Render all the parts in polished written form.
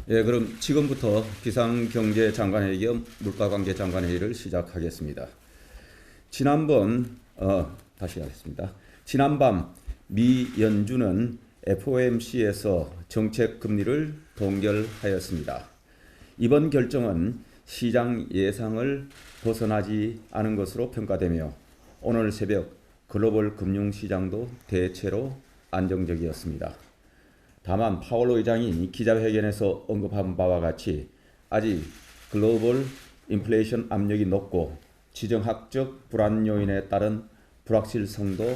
예, 그럼 지금부터 비상경제장관회의 겸 물가관계장관회의를 시작하겠습니다. 다시 하겠습니다. 지난밤 미 연준은 FOMC에서 정책 금리를 동결하였습니다. 이번 결정은 시장 예상을 벗어나지 않은 것으로 평가되며 오늘 새벽 글로벌 금융시장도 대체로 안정적이었습니다. 다만 파월 의장이 기자회견에서 언급한 바와 같이 아직 글로벌 인플레이션 압력이 높고 지정학적 불안 요인에 따른 불확실성도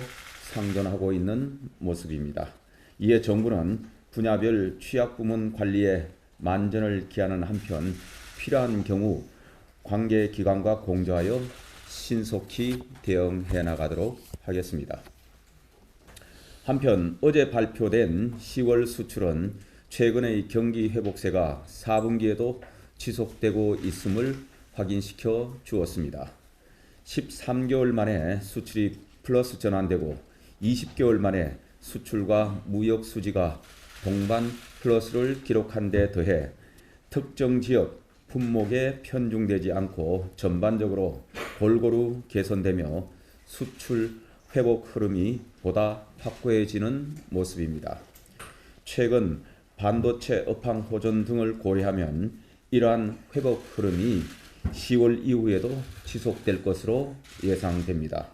상존하고 있는 모습입니다. 이에 정부는 분야별 취약부문 관리에 만전을 기하는 한편 필요한 경우 관계기관과 공조하여 신속히 대응해 나가도록 하겠습니다. 한편 어제 발표된 10월 수출은 최근의 경기 회복세가 4분기에도 지속되고 있음을 확인시켜 주었습니다. 13개월 만에 수출이 플러스 전환되고 20개월 만에 수출과 무역 수지가 동반 플러스를 기록한 데 더해 특정 지역 품목에 편중되지 않고 전반적으로 골고루 개선되며 수출 회복 흐름이 보다 확고해지는 모습입니다. 최근 반도체 업황 호전 등을 고려하면 이러한 회복 흐름이 10월 이후에도 지속될 것으로 예상됩니다.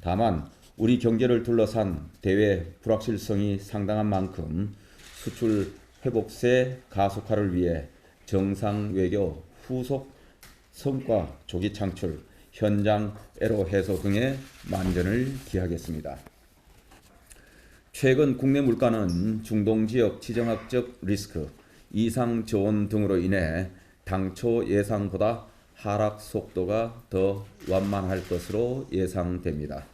다만 우리 경제를 둘러싼 대외 불확실성이 상당한 만큼 수출 회복세 가속화를 위해 정상 외교 후속 성과 조기 창출, 현장 애로 해소 등에 만전을 기하겠습니다. 최근 국내 물가는 중동 지역 지정학적 리스크, 이상 저온 등으로 인해 당초 예상보다 하락 속도가 더 완만할 것으로 예상됩니다.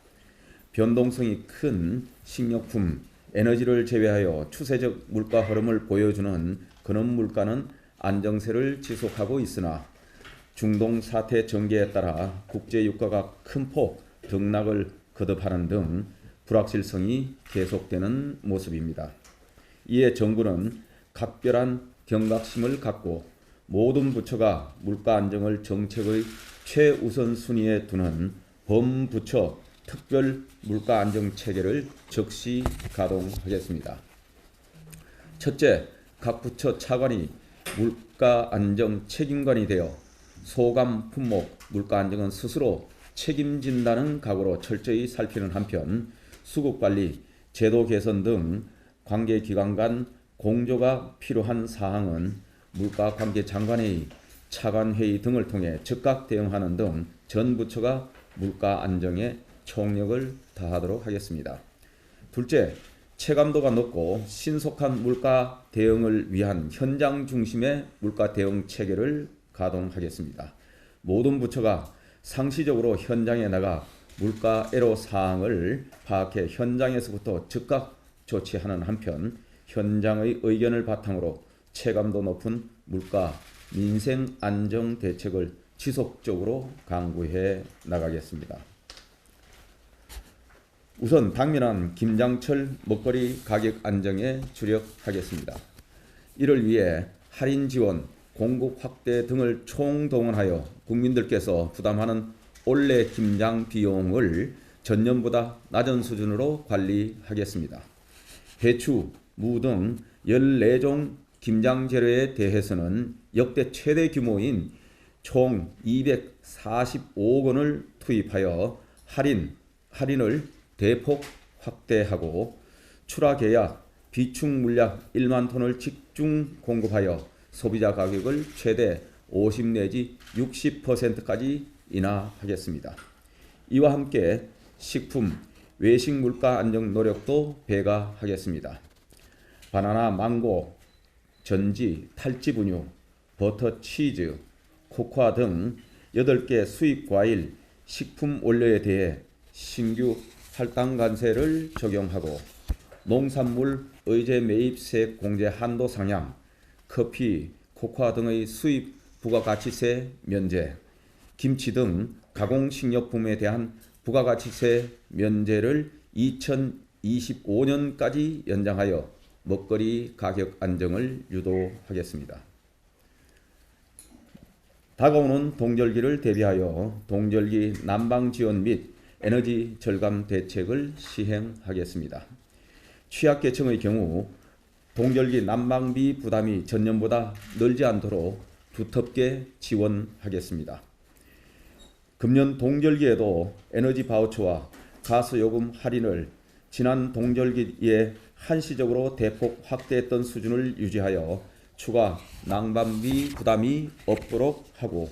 변동성이 큰 식료품, 에너지를 제외하여 추세적 물가 흐름을 보여주는 근원 물가는 안정세를 지속하고 있으나 중동 사태 전개에 따라 국제 유가가 큰 폭 등락을 거듭하는 등 불확실성이 계속되는 모습입니다. 이에 정부는 각별한 경각심을 갖고 모든 부처가 물가 안정을 정책의 최우선 순위에 두는 범부처 특별 물가 안정 체계를 즉시 가동하겠습니다. 첫째, 각 부처 차관이 물가 안정 책임관이 되어 소감 품목 물가 안정은 스스로 책임진다는 각오로 철저히 살피는 한편 수급관리, 제도 개선 등 관계기관 간 공조가 필요한 사항은 물가관계장관회의, 차관회의 등을 통해 즉각 대응하는 등 전 부처가 물가 안정에 총력을 다하도록 하겠습니다. 둘째, 체감도가 높고 신속한 물가 대응을 위한 현장 중심의 물가 대응 체계를 가동하겠습니다. 모든 부처가 상시적으로 현장에 나가 물가 애로 사항을 파악해 현장에서부터 즉각 조치하는 한편 현장의 의견을 바탕으로 체감도 높은 물가 민생 안정 대책을 지속적으로 강구해 나가겠습니다. 우선 당면한 김장철 먹거리 가격 안정에 주력하겠습니다. 이를 위해 할인 지원, 공급 확대 등을 총동원하여 국민들께서 부담하는 올해 김장 비용을 전년보다 낮은 수준으로 관리하겠습니다. 배추, 무 등 14종 김장 재료에 대해서는 역대 최대 규모인 총 245억 원을 투입하여 할인을 대폭 확대하고 출하 계약, 비축 물량 1만 톤을 집중 공급하여 소비자 가격을 최대 50 내지 60%까지 인하하겠습니다. 이와 함께 식품, 외식 물가 안정 노력도 배가하겠습니다. 바나나, 망고, 전지, 탈지 분유, 버터, 치즈, 코코아 등 8개 수입 과일, 식품 원료에 대해 신규 할당 관세를 적용하고 농산물 의제 매입세 공제 한도 상향, 커피, 코코아 등의 수입 부가가치세 면제, 김치 등 가공식료품에 대한 부가가치세 면제를 2025년까지 연장하여 먹거리 가격 안정을 유도하겠습니다. 다가오는 동절기를 대비하여 동절기 난방 지원 및 에너지 절감 대책을 시행하겠습니다. 취약계층의 경우 동절기 난방비 부담이 전년보다 늘지 않도록 두텁게 지원하겠습니다. 금년 동절기에도 에너지 바우처와 가스요금 할인을 지난 동절기에 한시적으로 대폭 확대했던 수준을 유지하여 추가 난방비 부담이 없도록 하고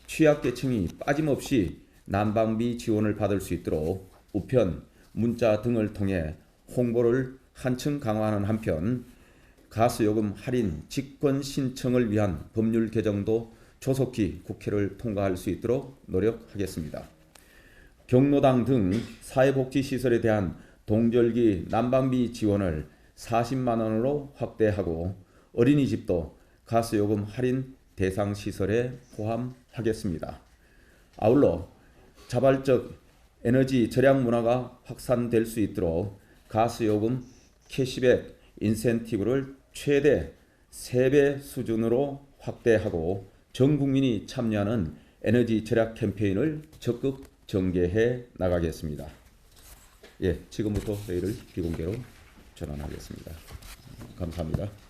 취약계층이 빠짐없이 난방비 지원을 받을 수 있도록 우편, 문자 등을 통해 홍보를 한층 강화하는 한편 가스요금 할인 직권 신청을 위한 법률 개정도 조속히 국회를 통과할 수 있도록 노력하겠습니다. 경로당 등 사회복지시설에 대한 동절기 난방비 지원을 40만 원으로 확대하고 어린이집도 가스요금 할인 대상 시설에 포함하겠습니다. 아울러 자발적 에너지 절약 문화가 확산될 수 있도록 가스요금 캐시백 인센티브를 최대 3배 수준으로 확대하고 전 국민이 참여하는 에너지 절약 캠페인을 적극 전개해 나가겠습니다. 지금부터 회의를 비공개로 전환하겠습니다. 감사합니다.